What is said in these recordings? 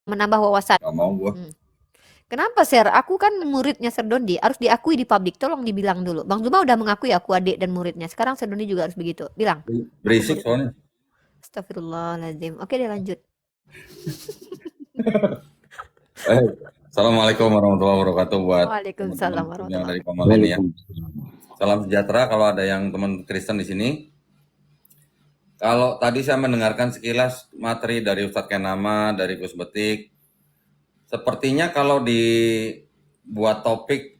menambah wawasan. Gak mau gua. Hmm. Kenapa, Sir? Aku kan muridnya Sir Dondi, harus diakui di publik. Tolong dibilang dulu. Bang Zuma udah mengakui aku adik dan muridnya. Sekarang Sir Dondi juga harus begitu. Bilang, aku Berisik muridmu. soalnya. Astagfirullahaladzim. Oke deh lanjut. Eh, Assalamualaikum warahmatullahi wabarakatuh buat teman-teman Waalaikumsalam yang warahmatullahi dari wabarakatuh. Kamalan ya. Salam sejahtera kalau ada yang teman Kristen di sini. Kalau tadi saya mendengarkan sekilas materi dari Ustadz Kenama, dari Gus Betik, sepertinya kalau dibuat topik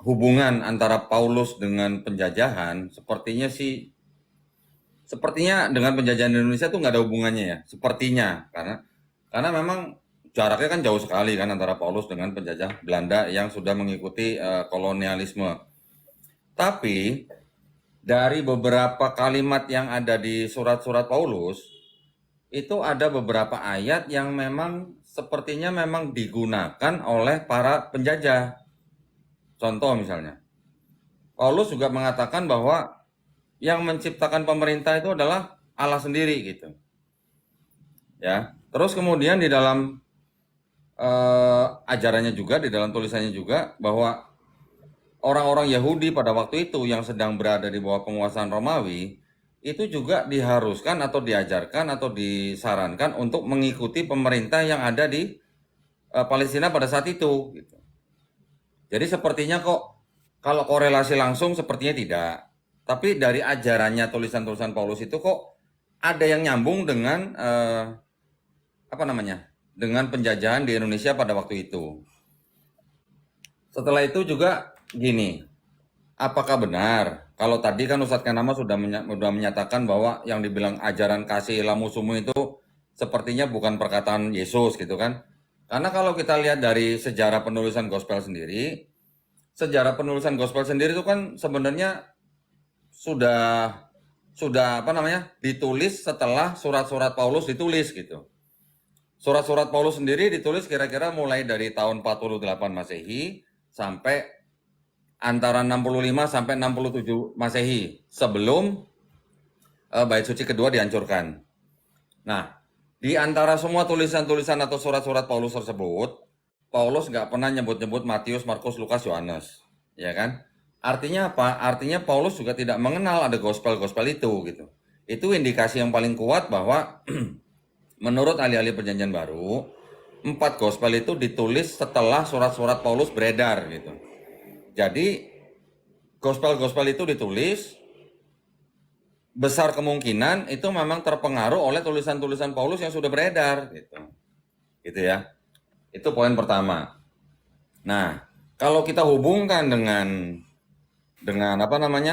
hubungan antara Paulus dengan penjajahan, sepertinya dengan penjajahan Indonesia tuh nggak ada hubungannya ya, sepertinya karena memang jaraknya kan jauh sekali kan antara Paulus dengan penjajah Belanda yang sudah mengikuti kolonialisme. Tapi dari beberapa kalimat yang ada di surat-surat Paulus itu ada beberapa ayat yang memang sepertinya memang digunakan oleh para penjajah. Contoh misalnya, Paulus juga mengatakan bahwa yang menciptakan pemerintah itu adalah Allah sendiri gitu. Ya. Terus kemudian di dalam ajarannya juga, di dalam tulisannya juga bahwa orang-orang Yahudi pada waktu itu yang sedang berada di bawah penguasaan Romawi itu juga diharuskan atau diajarkan atau disarankan untuk mengikuti pemerintah yang ada di Palestina pada saat itu. Gitu. Jadi sepertinya kok kalau korelasi langsung sepertinya tidak. Tapi dari ajarannya tulisan-tulisan Paulus itu kok ada yang nyambung dengan apa namanya? Dengan penjajahan di Indonesia pada waktu itu. Setelah itu juga gini, apakah benar kalau tadi kan Ustadz Kanama sudah menyatakan bahwa yang dibilang ajaran kasih lamusumu itu sepertinya bukan perkataan Yesus gitu kan? Karena kalau kita lihat dari sejarah penulisan gospel sendiri itu kan sebenarnya sudah apa namanya ditulis setelah surat-surat Paulus ditulis gitu. Surat-surat Paulus sendiri ditulis kira-kira mulai dari tahun 48 Masehi sampai antara 65 sampai 67 Masehi sebelum bait suci kedua dihancurkan. Nah, di antara semua tulisan-tulisan atau surat-surat Paulus tersebut, Paulus nggak pernah nyebut-nyebut Matius, Markus, Lukas, Yohanes, ya kan? Artinya apa? Artinya Paulus juga tidak mengenal ada gospel-gospel itu gitu. Itu indikasi yang paling kuat bahwa menurut ahli-ahli perjanjian baru, 4 gospel itu ditulis setelah surat-surat Paulus beredar gitu. Jadi gospel-gospel itu ditulis besar kemungkinan itu memang terpengaruh oleh tulisan-tulisan Paulus yang sudah beredar gitu. Gitu ya. Itu poin pertama. Nah, kalau kita hubungkan dengan apa namanya?